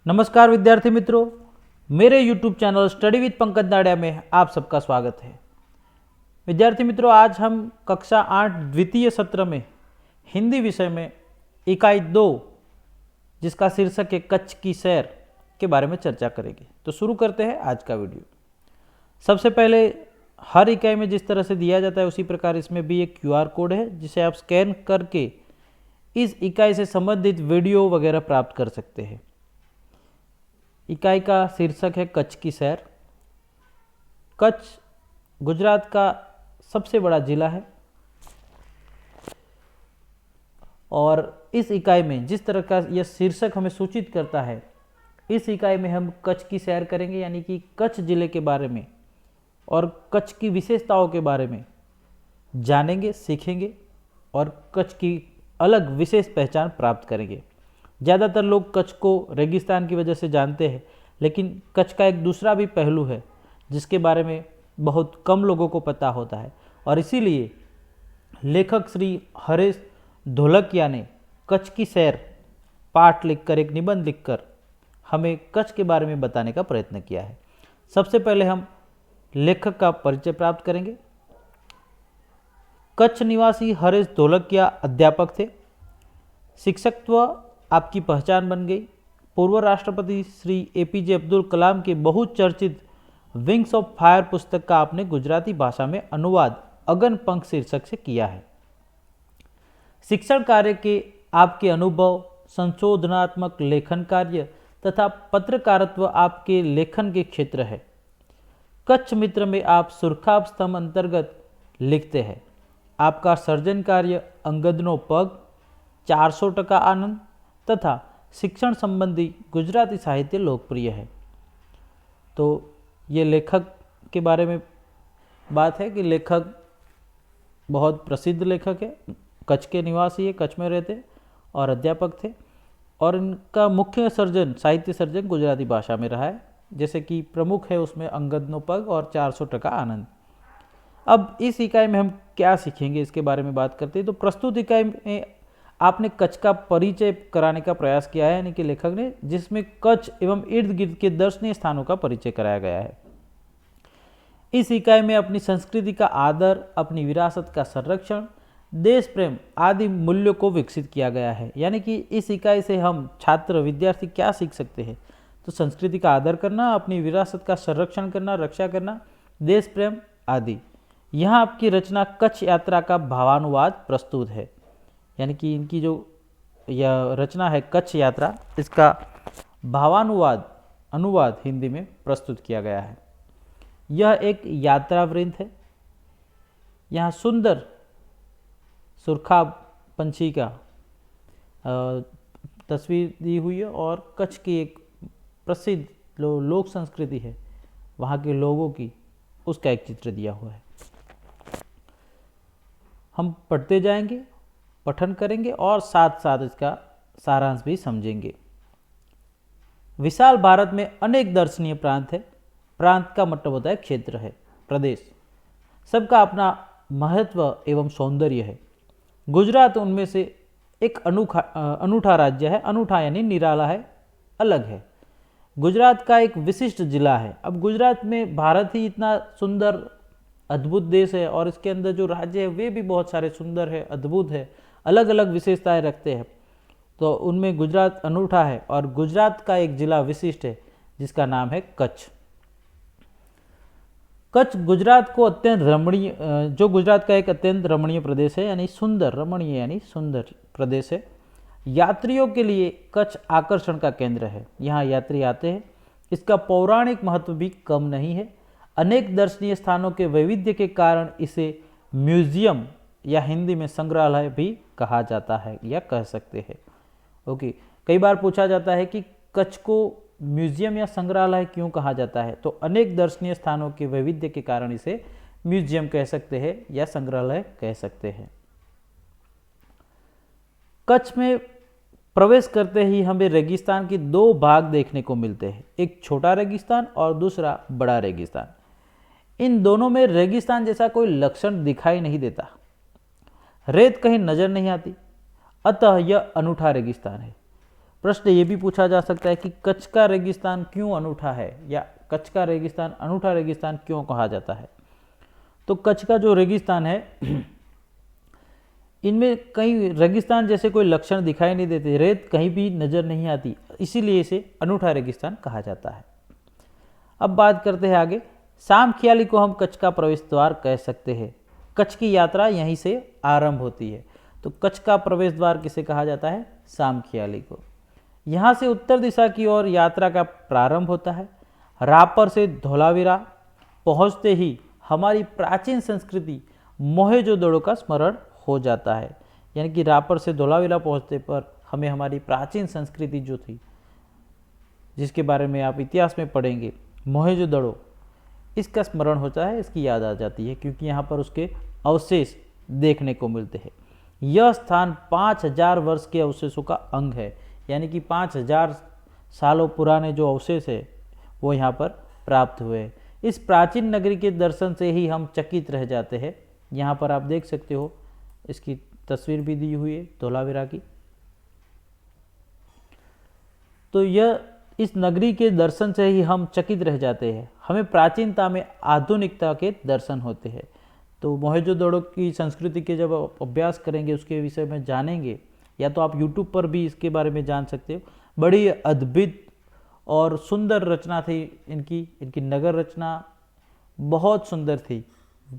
नमस्कार विद्यार्थी मित्रों, मेरे YouTube channel study with Pankaj Nadiya में आप सबका स्वागत है। विद्यार्थी मित्रों, आज हम कक्षा 8 द्वितीय सत्र में हिंदी विषय में इकाई 2 जिसका शीर्षक है कच्छ की सैर के बारे में चर्चा करेंगे। तो शुरू करते हैं आज का वीडियो। सबसे पहले हर इकाई में जिस तरह से दिया जाता है उसी प्रकार इसमें भी एक QR कोड है जिसे आप स्कैन करके इस इकाई से संबंधित वीडियो वगैरह प्राप्त कर सकते हैं। इकाई का शीर्षक है कच्छ की सैर। कच्छ गुजरात का सबसे बड़ा जिला है और इस इकाई में जिस तरह का यह शीर्षक हमें सूचित करता है, इस इकाई में हम कच्छ की सैर करेंगे, यानी कि कच्छ जिले के बारे में और कच्छ की विशेषताओं के बारे में जानेंगे, सीखेंगे और कच्छ की अलग विशेष पहचान प्राप्त करेंगे। ज़्यादातर लोग कच्छ को रेगिस्तान की वजह से जानते हैं, लेकिन कच्छ का एक दूसरा भी पहलू है जिसके बारे में बहुत कम लोगों को पता होता है और इसीलिए लेखक श्री हरेश ढोलकिया ने कच्छ की सैर पाठ लिखकर, एक निबंध लिखकर हमें कच्छ के बारे में बताने का प्रयत्न किया है। सबसे पहले हम लेखक का परिचय प्राप्त करेंगे। कच्छ निवासी हरेश ढोलकिया अध्यापक थे। शिक्षकत्व आपकी पहचान बन गई। पूर्व राष्ट्रपति श्री APJ अब्दुल कलाम के बहुचर्चित विंग्स ऑफ फायर पुस्तक का आपने गुजराती भाषा में अनुवाद अगन पंख शीर्षक से किया है। शिक्षण कार्य के आपके अनुभव, संशोधनात्मक लेखन कार्य तथा पत्रकारित्व आपके लेखन के क्षेत्र है। कच्छ मित्र में आप सुरखाब स्तंभ अंतर्गत लिखते हैं। आपका सर्जन कार्य अंगदनो पग, 400% आनंद तथा शिक्षण संबंधी गुजराती साहित्य लोकप्रिय है। तो ये लेखक के बारे में बात है कि लेखक बहुत प्रसिद्ध लेखक है, कच्छ के निवासी है, कच्छ में रहते और अध्यापक थे और इनका मुख्य सर्जन, साहित्य सर्जन गुजराती भाषा में रहा है। जैसे कि प्रमुख है उसमें अंगदनो पग और 400% आनंद। अब इस इकाई में हम क्या सीखेंगे इसके बारे में बात करते हैं। तो प्रस्तुत इकाई में आपने कच्छ का परिचय कराने का प्रयास किया है, यानी कि लेखक ने, जिसमें कच्छ एवं इर्द गिर्द के दर्शनीय स्थानों का परिचय कराया गया है। इस इकाई में अपनी संस्कृति का आदर, अपनी विरासत का संरक्षण, देश प्रेम आदि मूल्यों को विकसित किया गया है। यानी कि इस इकाई से हम छात्र विद्यार्थी क्या सीख सकते हैं? तो संस्कृति का आदर करना, अपनी विरासत का संरक्षण करना, रक्षा करना, देश प्रेम आदि। यहाँ आपकी रचना कच्छ यात्रा का भावानुवाद प्रस्तुत है, यानी कि इनकी जो यह रचना है कच्छ यात्रा, इसका अनुवाद हिंदी में प्रस्तुत किया गया है। यह एक यात्रा वृंत है। यहाँ सुंदर सुरखाब पंछी का तस्वीर दी हुई है और कच्छ की एक प्रसिद्ध लोक संस्कृति है, वहाँ के लोगों की, उसका एक चित्र दिया हुआ है। हम पढ़ते जाएंगे, पठन करेंगे और साथ साथ इसका सारांश भी समझेंगे। विशाल भारत में अनेक दर्शनीय प्रांत है। प्रांत का मतलब होता है क्षेत्र है, प्रदेश। सबका अपना महत्व एवं सौंदर्य है। गुजरात उनमें से एक अनूठा राज्य है। अनूठा यानी निराला है, अलग है। गुजरात का एक विशिष्ट जिला है। अब गुजरात में भारत ही इतना सुंदर अद्भुत देश है और इसके अंदर जो राज्य है वे भी बहुत सारे सुंदर है, अद्भुत है, अलग अलग विशेषताएं रखते हैं। तो उनमें गुजरात अनूठा है और गुजरात का एक जिला विशिष्ट है जिसका नाम है कच्छ। कच्छ गुजरात को अत्यंत रमणीय, जो गुजरात का एक अत्यंत रमणीय प्रदेश है, यानी सुंदर, रमणीय यानी सुंदर प्रदेश है। यात्रियों के लिए कच्छ आकर्षण का केंद्र है। यहाँ यात्री आते हैं। इसका पौराणिक महत्व भी कम नहीं है। अनेक दर्शनीय स्थानों के वैविध्य के कारण इसे म्यूजियम या हिंदी में संग्रहालय भी कहा जाता है या कह सकते हैं। ओके, कई बार पूछा जाता है कि कच्छ को म्यूजियम या संग्रहालय क्यों कहा जाता है? तो अनेक दर्शनीय स्थानों के वैविध्य के कारण इसे म्यूजियम कह सकते हैं या संग्रहालय कह सकते हैं। कच्छ में प्रवेश करते ही हमें रेगिस्तान के 2 भाग देखने को मिलते हैं, एक छोटा रेगिस्तान और दूसरा बड़ा रेगिस्तान। इन दोनों में रेगिस्तान जैसा कोई लक्षण दिखाई नहीं देता, रेत कहीं नजर नहीं आती, अतः यह अनूठा रेगिस्तान है। प्रश्न ये भी पूछा जा सकता है कि कच्छ का रेगिस्तान क्यों अनूठा है, या कच्छ का रेगिस्तान अनूठा रेगिस्तान क्यों कहा जाता है। तो कच्छ का जो रेगिस्तान है इनमें कई रेगिस्तान जैसे कोई लक्षण दिखाई नहीं देते, रेत कहीं भी नज़र नहीं आती, इसीलिए इसे अनूठा रेगिस्तान कहा जाता है। अब बात करते हैं आगे। सामखियाली को हम कच्छ का प्रवेश द्वार कह सकते हैं। कच्छ की यात्रा यहीं से आरंभ होती है। तो कच्छ का प्रवेश द्वार किसे कहा जाता है? सामखियाली को। यहाँ से उत्तर दिशा की ओर यात्रा का प्रारंभ होता है। रापर से धोलावीरा पहुँचते ही हमारी प्राचीन संस्कृति मोहेंजोदड़ो का स्मरण हो जाता है। यानी कि रापर से धोलावीरा पहुँचते पर हमें हमारी प्राचीन संस्कृति जो थी, जिसके बारे में आप इतिहास में पढ़ेंगे, मोहेंजोदड़ो, इसका स्मरण होता है, इसकी याद आ जाती है, क्योंकि यहाँ पर उसके अवशेष देखने को मिलते हैं। यह स्थान 5000 वर्ष के अवशेषों का अंग है। यानी कि 5000 सालों पुराने जो अवशेष है वो यहाँ पर प्राप्त हुए हैं। इस प्राचीन नगरी के दर्शन से ही हम चकित रह जाते हैं। यहाँ पर आप देख सकते हो, इसकी तस्वीर भी दी हुई है धोलावीरा की। तो यह इस नगरी के दर्शन से ही हम चकित रह जाते हैं, हमें प्राचीनता में आधुनिकता के दर्शन होते हैं। तो मोहेंजोदड़ो की संस्कृति के जब अभ्यास करेंगे, उसके विषय में जानेंगे, या तो आप YouTube पर भी इसके बारे में जान सकते हो। बड़ी अद्भुत और सुंदर रचना थी इनकी नगर रचना बहुत सुंदर थी,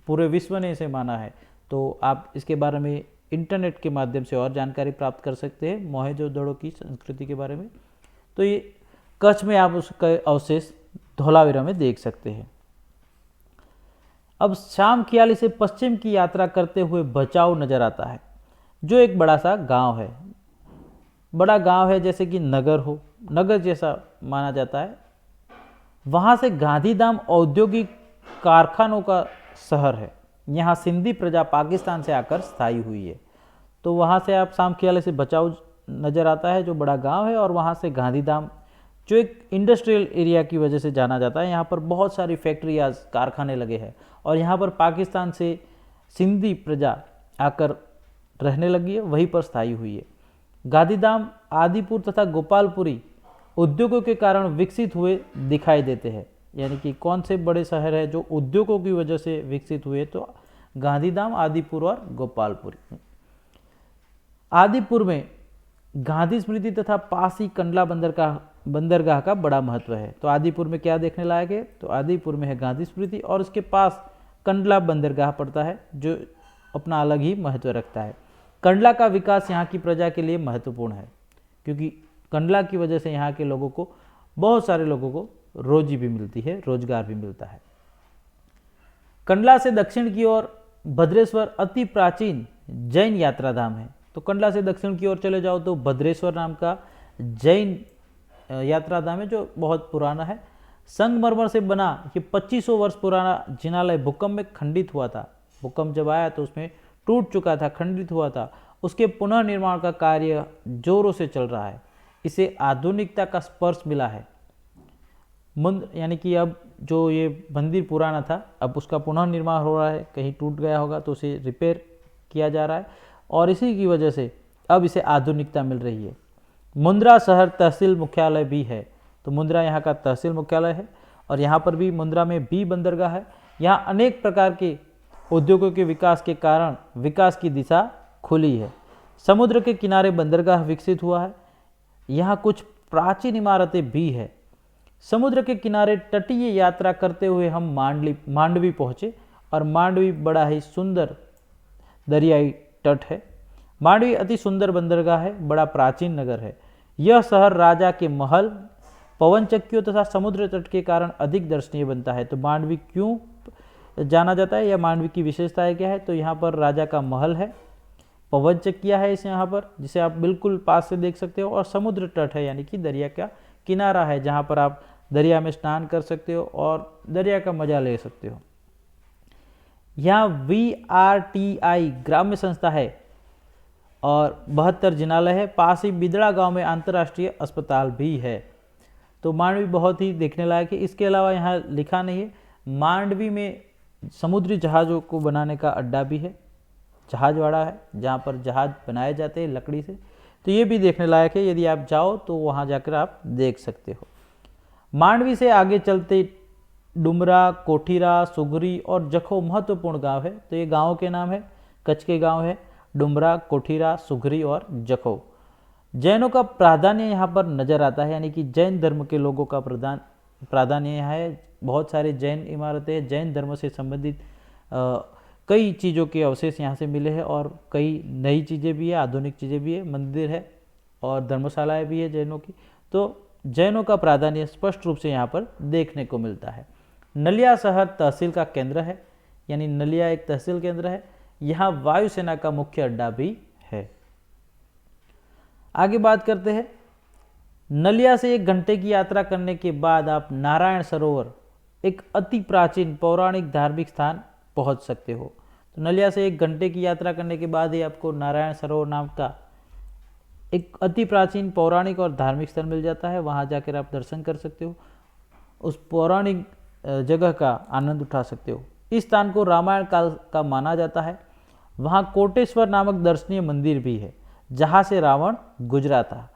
पूरे विश्व ने इसे माना है। तो आप इसके बारे में इंटरनेट के माध्यम से और जानकारी प्राप्त कर सकते हैं मोहेंजोदड़ो की संस्कृति के बारे में। तो ये कच्छ में आप उसके अवशेष धोलावीरा में देख सकते हैं। अब सामखियाली से पश्चिम की यात्रा करते हुए भचाऊ नजर आता है, जो एक बड़ा सा गांव है। बड़ा गांव है, जैसे कि नगर जैसा माना जाता है। वहाँ से गांधीधाम औद्योगिक कारखानों का शहर है। यहाँ सिंधी प्रजा पाकिस्तान से आकर स्थायी हुई है। तो वहाँ से आप सामखियाली से भचाऊ नज़र आता है, जो बड़ा गांव है, और वहाँ से गांधीधाम, जो एक इंडस्ट्रियल एरिया की वजह से जाना जाता है। यहाँ पर बहुत सारी फैक्ट्रियाँ, कारखाने लगे हैं, और यहाँ पर पाकिस्तान से सिंधी प्रजा आकर रहने लगी है, वहीं पर स्थायी हुई है। गांधीधाम, आदिपुर तथा गोपालपुरी उद्योगों के कारण विकसित हुए दिखाई देते हैं। यानी कि कौन से बड़े शहर है जो उद्योगों की वजह से विकसित हुए? तो गांधीधाम, आदिपुर और गोपालपुरी। आदिपुर में गांधी स्मृति तथा पास ही कंडला बंदरगाह का बड़ा महत्व है। तो आदिपुर में क्या देखने लायक है? तो आदिपुर में है गांधी स्मृति, और उसके पास कंडला बंदरगाह पड़ता है, जो अपना अलग ही महत्व रखता है। कंडला का विकास यहाँ की प्रजा के लिए महत्वपूर्ण है, क्योंकि कंडला की वजह से यहाँ के लोगों को, बहुत सारे लोगों को रोजी भी मिलती है, रोजगार भी मिलता है। कंडला से दक्षिण की ओर भद्रेश्वर अति प्राचीन जैन यात्रा धाम है। तो कंडला से दक्षिण की ओर चले जाओ तो भद्रेश्वर नाम का जैन यात्रा धाम है, जो बहुत पुराना है। संगमरमर से बना ये 2500 वर्ष पुराना जिनालय भूकंप में खंडित हुआ था। भूकंप जब आया तो उसमें टूट चुका था, खंडित हुआ था। उसके पुनर्निर्माण का कार्य जोरों से चल रहा है। इसे आधुनिकता का स्पर्श मिला है। यानी कि अब जो ये मंदिर पुराना था, अब उसका पुनर्निर्माण हो रहा है। कहीं टूट गया होगा तो उसे रिपेयर किया जा रहा है, और इसी की वजह से अब इसे आधुनिकता मिल रही है। मुंद्रा शहर तहसील मुख्यालय भी है। तो मुंद्रा यहाँ का तहसील मुख्यालय है, और यहाँ पर भी मुंद्रा में भी बंदरगाह है। यहाँ अनेक प्रकार के उद्योगों के विकास के कारण विकास की दिशा खुली है। समुद्र के किनारे बंदरगाह विकसित हुआ है। यहाँ कुछ प्राचीन इमारतें भी है। समुद्र के किनारे तटीय यात्रा करते हुए हम मांडवी पहुँचे, और मांडवी बड़ा ही सुंदर दरियाई तट है। मांडवी अति सुंदर बंदरगाह है, बड़ा प्राचीन नगर है। यह शहर राजा के महल, पवन चक्कियों तथा समुद्र तट के कारण अधिक दर्शनीय बनता है। तो मांडवी क्यों जाना जाता है, या मांडवी की विशेषताएं क्या है? तो यहाँ पर राजा का महल है, पवन चक्कियाँ है इस यहाँ पर, जिसे आप बिल्कुल पास से देख सकते हो, और समुद्र तट है, यानी कि दरिया का किनारा है, जहाँ पर आप दरिया में स्नान कर सकते हो और दरिया का मजा ले सकते हो। यहाँ VRTI ग्राम्य संस्था है, और 72 जिनालय है। पास ही बिदड़ा गांव में अंतर्राष्ट्रीय अस्पताल भी है। तो मांडवी बहुत ही देखने लायक है। इसके अलावा यहाँ लिखा नहीं है, मांडवी में समुद्री जहाज़ों को बनाने का अड्डा भी है, जहाजवाड़ा है, जहाँ पर जहाज बनाए जाते हैं लकड़ी से। तो ये भी देखने लायक है, यदि आप जाओ तो वहाँ जाकर आप देख सकते हो। मांडवी से आगे चलते डुमरा, कोठीरा, सुगरी और जखो महत्वपूर्ण गांव है। तो ये गाँव के नाम है, कच्छ के गांव है डुमरा, कोठीरा, सुगरी और जखो। जैनों का प्राधान्य यहाँ पर नजर आता है, यानी कि जैन धर्म के लोगों का प्राधान्य यहाँ है। बहुत सारे जैन इमारतें, जैन धर्म से संबंधित कई चीज़ों के अवशेष यहाँ से मिले हैं और कई नई चीज़ें भी है, आधुनिक चीज़ें भी है, मंदिर है और धर्मशालाएं भी है जैनों की। तो जैनों का प्राधान्य स्पष्ट रूप से यहाँ पर देखने को मिलता है। नलिया शहर तहसील का केंद्र है, यानी नलिया एक तहसील केंद्र है। यहाँ वायुसेना का मुख्य अड्डा भी है। आगे बात करते हैं, नलिया से 1 घंटे की यात्रा करने के बाद आप नारायण सरोवर, एक अति प्राचीन पौराणिक धार्मिक स्थान पहुंच सकते हो। तो नलिया से 1 घंटे की यात्रा करने के बाद ही आपको नारायण सरोवर नाम का एक अति प्राचीन पौराणिक और धार्मिक स्थल मिल जाता है। वहां जाकर आप दर्शन कर सकते हो, उस पौराणिक जगह का आनंद उठा सकते हो। इस स्थान को रामायण काल का माना जाता है। वहाँ कोटेश्वर नामक दर्शनीय मंदिर भी है, जहाँ से रावण गुजरा था।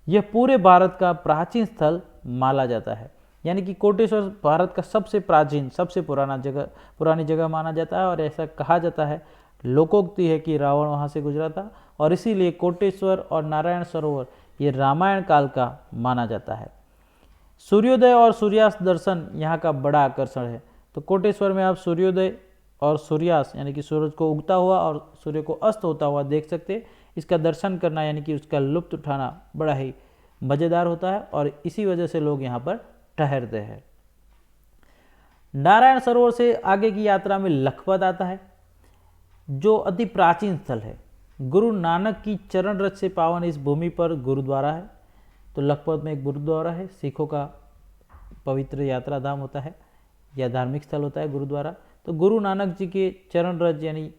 यह पूरे भारत का प्राचीन स्थल माना जाता है, यानी कि कोटेश्वर भारत का सबसे प्राचीन, सबसे पुरानी जगह माना जाता है। और ऐसा कहा जाता है, लोकोक्ति है कि रावण वहाँ से गुजरा था और इसीलिए कोटेश्वर और नारायण सरोवर ये रामायण काल का माना जाता है। सूर्योदय और सूर्यास्त दर्शन यहाँ का बड़ा आकर्षण है। तो कोटेश्वर में आप सूर्योदय और सूर्यास्त, यानी कि सूरज को उगता हुआ और सूर्य को अस्त होता हुआ देख सकते हैं। इसका दर्शन करना, यानी कि उसका लुत्फ उठाना बड़ा ही मज़ेदार होता है और इसी वजह से लोग यहाँ पर ठहरते हैं। नारायण सरोवर से आगे की यात्रा में लखपत आता है, जो अति प्राचीन स्थल है। गुरु नानक की चरण रज से पावन इस भूमि पर गुरुद्वारा है। तो लखपत में एक गुरुद्वारा है, सिखों का पवित्र यात्रा धाम होता है या धार्मिक स्थल होता है गुरुद्वारा। तो गुरु नानक जी के चरण रज, यानी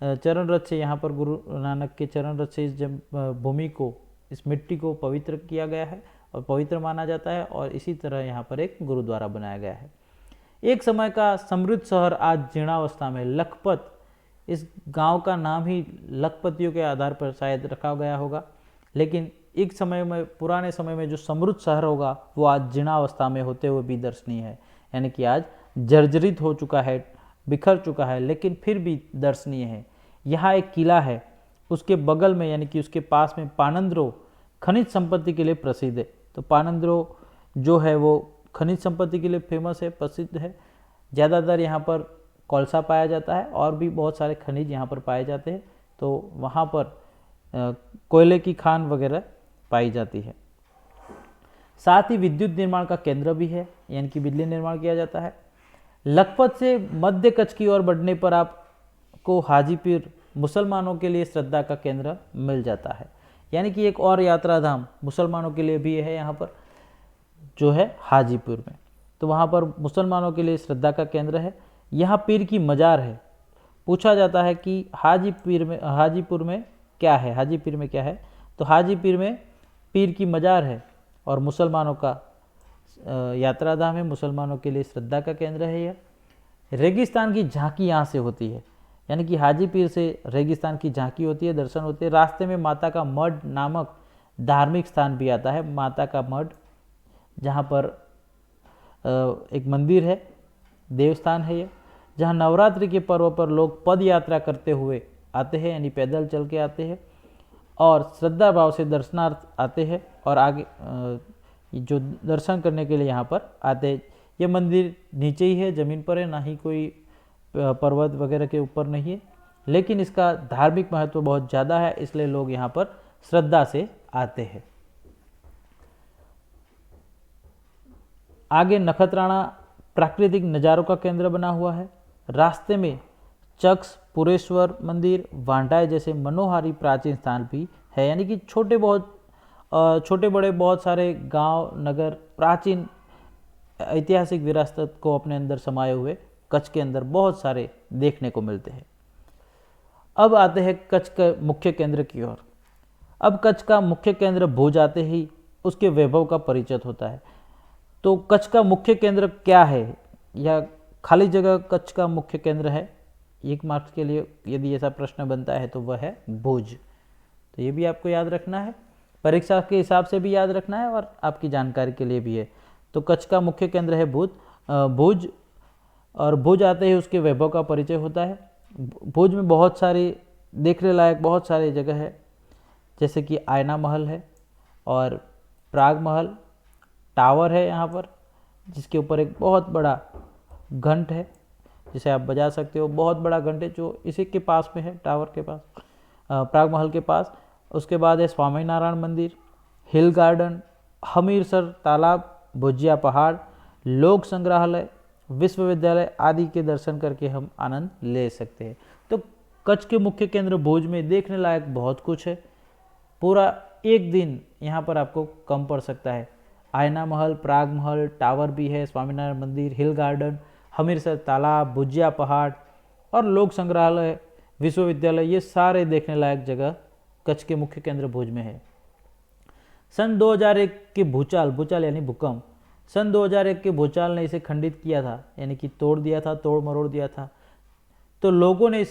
चरण रज से यहाँ पर गुरु नानक के चरण रज से इस भूमि को, इस मिट्टी को पवित्र किया गया है और पवित्र माना जाता है और इसी तरह यहाँ पर एक गुरुद्वारा बनाया गया है। एक समय का समृद्ध शहर आज जीर्णावस्था में। लखपत, इस गांव का नाम ही लखपतियों के आधार पर शायद रखा गया होगा, लेकिन एक समय में, पुराने समय में जो समृद्ध शहर होगा वो आज जीर्णावस्था में होते हुए भी दर्शनीय है, यानी कि आज जर्जरित हो चुका है, बिखर चुका है, लेकिन फिर भी दर्शनीय है। यहाँ एक किला है, उसके बगल में, यानी कि उसके पास में पानंद्रो खनिज संपत्ति के लिए प्रसिद्ध है। तो पानंद्रो जो है वो खनिज संपत्ति के लिए फेमस है, प्रसिद्ध है। ज़्यादातर यहाँ पर कोलसा पाया जाता है और भी बहुत सारे खनिज यहाँ पर पाए जाते हैं। तो वहाँ पर कोयले की खान वगैरह पाई जाती है। साथ ही विद्युत निर्माण का केंद्र भी है, यानी कि बिजली निर्माण किया जाता है। लखपत से मध्य कच्छ की ओर बढ़ने पर आपको हाजीपुर, मुसलमानों के लिए श्रद्धा का केंद्र मिल जाता है, यानी कि एक और यात्रा धाम मुसलमानों के लिए भी है यहाँ पर, जो है हाजीपुर में। तो वहाँ पर मुसलमानों के लिए श्रद्धा का केंद्र है। यहाँ पीर की मजार है। पूछा जाता है कि हाजीपुर में क्या है, हाजीपुर में क्या है? तो हाजीपुर में पीर की मजार है और मुसलमानों का यात्रा धाम है, मुसलमानों के लिए श्रद्धा का केंद्र है यह। रेगिस्तान की झांकी यहाँ से होती है, यानी कि हाजीपुर से रेगिस्तान की झांकी होती है, दर्शन होते हैं। रास्ते में माता का मठ नामक धार्मिक स्थान भी आता है, माता का मठ, जहाँ पर एक मंदिर है, देवस्थान है ये, जहाँ नवरात्रि के पर्व पर लोग पद यात्रा करते हुए आते हैं, यानी पैदल चल के आते हैं और श्रद्धा भाव से दर्शनार्थ आते हैं और आगे जो दर्शन करने के लिए यहाँ पर आते हैं। ये मंदिर नीचे ही है, ज़मीन पर है, ना ही कोई पर्वत वगैरह के ऊपर नहीं है, लेकिन इसका धार्मिक महत्व बहुत ज़्यादा है, इसलिए लोग यहाँ पर श्रद्धा से आते हैं। आगे नखत्राणा प्राकृतिक नज़ारों का केंद्र बना हुआ है। रास्ते में चक्स, पुरेश्वर मंदिर, वांटाय जैसे मनोहारी प्राचीन स्थान भी है, यानी कि छोटे बड़े बहुत सारे गांव, नगर, प्राचीन ऐतिहासिक विरासत को अपने अंदर समाये हुए कच्छ के अंदर बहुत सारे देखने को मिलते हैं। अब आते हैं कच्छ के मुख्य केंद्र की ओर। अब कच्छ का मुख्य केंद्र भुज आते ही उसके वैभव का परिचय होता है। तो कच्छ का मुख्य केंद्र क्या है, या खाली जगह कच्छ का मुख्य केंद्र है, 1 मार्क्स के लिए यदि ऐसा प्रश्न बनता है तो वह है भुज। तो ये भी आपको याद रखना है। परीक्षा के हिसाब से भी याद रखना है और आपकी जानकारी के लिए भी है। तो कच्छ का मुख्य केंद्र है भुज, और भुज आते ही उसके वैभव का परिचय होता है। भुज में बहुत सारी देखने लायक बहुत सारी जगह है, जैसे कि आयना महल है और प्राग महल, टावर है यहाँ पर जिसके ऊपर एक बहुत बड़ा घंट है जिसे आप बजा सकते हो। बहुत बड़ा घंट है जो इसी के पास में है, टावर के पास, प्राग महल के पास। उसके बाद है स्वामीनारायण मंदिर, हिल गार्डन, हमीरसर तालाब, भुजिया पहाड़, लोक संग्रहालय, विश्वविद्यालय आदि के दर्शन करके हम आनंद ले सकते हैं। तो कच्छ के मुख्य केंद्र भुज में देखने लायक बहुत कुछ है। पूरा एक दिन यहाँ पर आपको कम पड़ सकता है। आयना महल, प्राग महल, टावर भी है, स्वामीनारायण मंदिर, हिल गार्डन, हमीरसर तालाब, भुजिया पहाड़ और लोक संग्रहालय, विश्वविद्यालय, ये सारे देखने लायक जगह कच्छ के मुख्य केंद्र भुज में है। सन 2001 के भूचाल यानी भूकंप, सन 2001 के भूचाल ने इसे खंडित किया था, यानी कि तोड़ दिया था, तोड़ मरोड़ दिया था। तो लोगों ने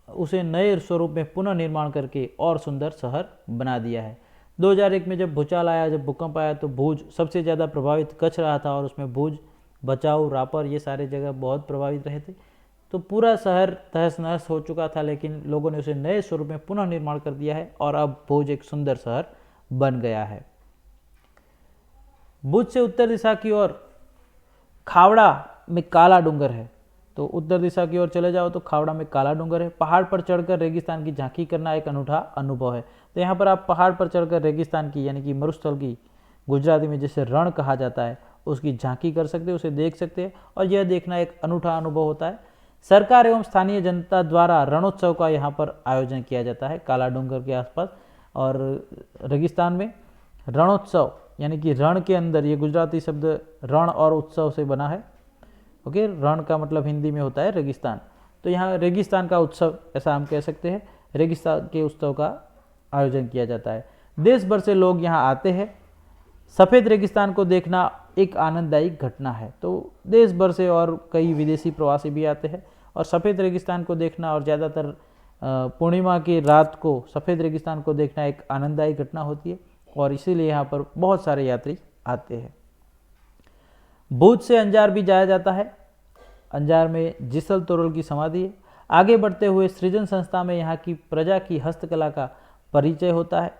उसे नए स्वरूप में पुनः निर्माण करके और सुंदर शहर बना दिया है। 2001 में जब भूचाल आया, जब भूकंप आया, तो भुज सबसे ज़्यादा प्रभावित कच्छ रहा था और उसमें भुज, बचाऊ, रापर ये सारे जगह बहुत प्रभावित रहे थे। तो पूरा शहर तहस नहस हो चुका था, लेकिन लोगों ने उसे नए स्वरूप में पुनः निर्माण कर दिया है और अब भुज एक सुंदर शहर बन गया है। भुज से उत्तर दिशा की ओर खावड़ा में काला डूंगर है। तो उत्तर दिशा की ओर चले जाओ तो खावड़ा में काला डूंगर है। पहाड़ पर चढ़कर रेगिस्तान की झांकी करना एक अनूठा अनुभव है। तो यहाँ पर आप पहाड़ पर चढ़कर रेगिस्तान की, यानी कि मरुस्थल की, गुजराती में जिसे रण कहा जाता है, उसकी झांकी कर सकते हैं, उसे देख सकते हैं और यह देखना एक अनूठा अनुभव होता है। सरकार एवं स्थानीय जनता द्वारा रणोत्सव का यहाँ पर आयोजन किया जाता है काला डूंगर के आसपास और रेगिस्तान में। रणोत्सव यानी कि रण के अंदर, ये गुजराती शब्द रण और उत्सव से बना है। ओके, रण का मतलब हिंदी में होता है रेगिस्तान। तो यहाँ रेगिस्तान का उत्सव, ऐसा हम कह सकते हैं, रेगिस्तान के उत्सव का आयोजन किया जाता है। देश भर से लोग यहाँ आते हैं। सफ़ेद रेगिस्तान को देखना एक आनंददायी घटना है। तो देश भर से और कई विदेशी प्रवासी भी आते हैं और सफ़ेद रेगिस्तान को देखना, और ज़्यादातर पूर्णिमा की रात को सफ़ेद रेगिस्तान को देखना एक आनंददायी घटना होती है और इसीलिए यहाँ पर बहुत सारे यात्री आते हैं। भुज से अंजार भी जाया जाता है। अंजार में जिसल तोरल की समाधि है। आगे बढ़ते हुए सृजन संस्था में यहाँ की प्रजा की हस्तकला का परिचय होता है।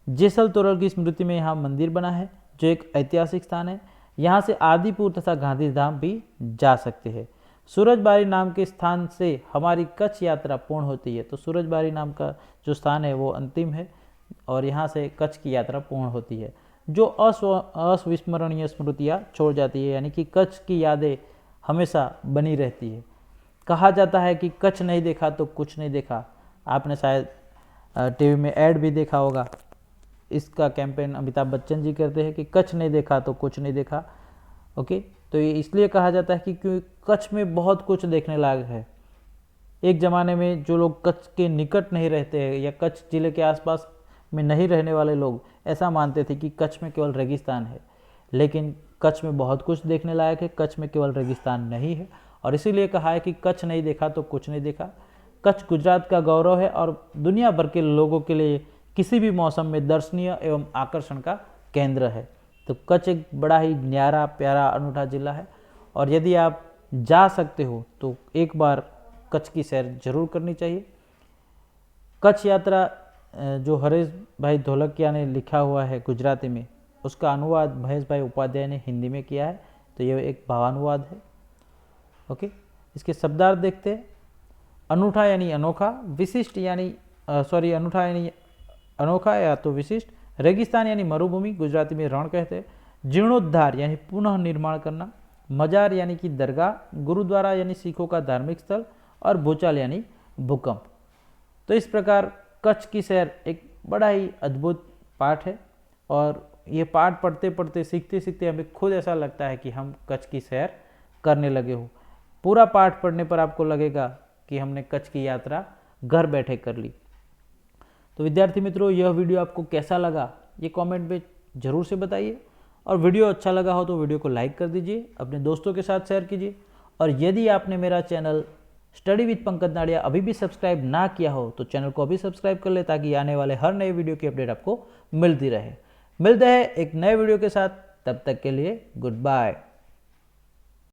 जिसल तोरल की स्मृति में यहाँ मंदिर बना है जो एक ऐतिहासिक स्थान है। यहाँ से आदिपुर तथा गांधीधाम भी जा सकते हैं। सूरजबारी नाम के स्थान से हमारी कच्छ यात्रा पूर्ण होती है। तो सूरजबारी नाम का जो स्थान है वो अंतिम है और यहाँ से कच्छ की यात्रा पूर्ण होती है, जो अविस्मरणीय स्मृतियाँ छोड़ जाती है, यानी कि कच्छ की यादें हमेशा बनी रहती है। कहा जाता है कि कच्छ नहीं देखा तो कुछ नहीं देखा। आपने शायद टीवी में ऐड भी देखा होगा। इसका कैंपेन अमिताभ बच्चन जी करते हैं कि कच्छ नहीं देखा तो कुछ नहीं देखा। ओके, तो ये इसलिए कहा जाता है कि क्योंकि कच्छ में बहुत कुछ देखने लायक है। एक ज़माने में जो लोग कच्छ के निकट नहीं रहते हैं या कच्छ ज़िले के आसपास में नहीं रहने वाले लोग ऐसा मानते थे कि कच्छ में केवल रेगिस्तान है, लेकिन कच्छ में बहुत कुछ देखने लायक है। कच्छ में केवल रेगिस्तान नहीं है और इसीलिए कहा है कि कच्छ नहीं देखा तो कुछ नहीं देखा। कच्छ गुजरात का गौरव है और दुनिया भर के लोगों के लिए किसी भी मौसम में दर्शनीय एवं आकर्षण का केंद्र है। तो कच्छ एक बड़ा ही न्यारा, प्यारा, अनूठा जिला है और यदि आप जा सकते हो तो एक बार कच्छ की सैर जरूर करनी चाहिए। कच्छ यात्रा जो हरेश भाई ढोलकिया ने लिखा हुआ है गुजराती में, उसका अनुवाद महेश भाई उपाध्याय ने हिंदी में किया है। तो यह एक भावानुवाद है। ओके, इसके शब्दार्थ देखते हैं। अनूठा यानी अनोखा, विशिष्ट यानी अनूठा यानी अनोखा या तो विशिष्ट, रेगिस्तान यानी मरुभूमि, गुजराती में रण कहते हैं, जीर्णोद्धार यानी पुनः निर्माण करना, मजार यानी कि दरगाह, गुरुद्वारा यानी सिखों का धार्मिक स्थल और भूचाल यानी भूकंप। तो इस प्रकार कच्छ की सैर एक बड़ा ही अद्भुत पाठ है और ये पाठ पढ़ते पढ़ते, सीखते सीखते हमें खुद ऐसा लगता है कि हम कच्छ की सैर करने लगे हो। पूरा पाठ पढ़ने पर आपको लगेगा कि हमने कच्छ की यात्रा घर बैठे कर ली। तो विद्यार्थी मित्रों, यह वीडियो आपको कैसा लगा ये कमेंट में ज़रूर से बताइए और वीडियो अच्छा लगा हो तो वीडियो को लाइक कर दीजिए, अपने दोस्तों के साथ शेयर कीजिए और यदि आपने मेरा चैनल स्टडी विद पंकज नाड़िया अभी भी सब्सक्राइब ना किया हो तो चैनल को अभी सब्सक्राइब कर ले, ताकि आने वाले हर नए वीडियो की अपडेट आपको मिलती रहे। मिलते हैं एक नए वीडियो के साथ, तब तक के लिए गुड बाय।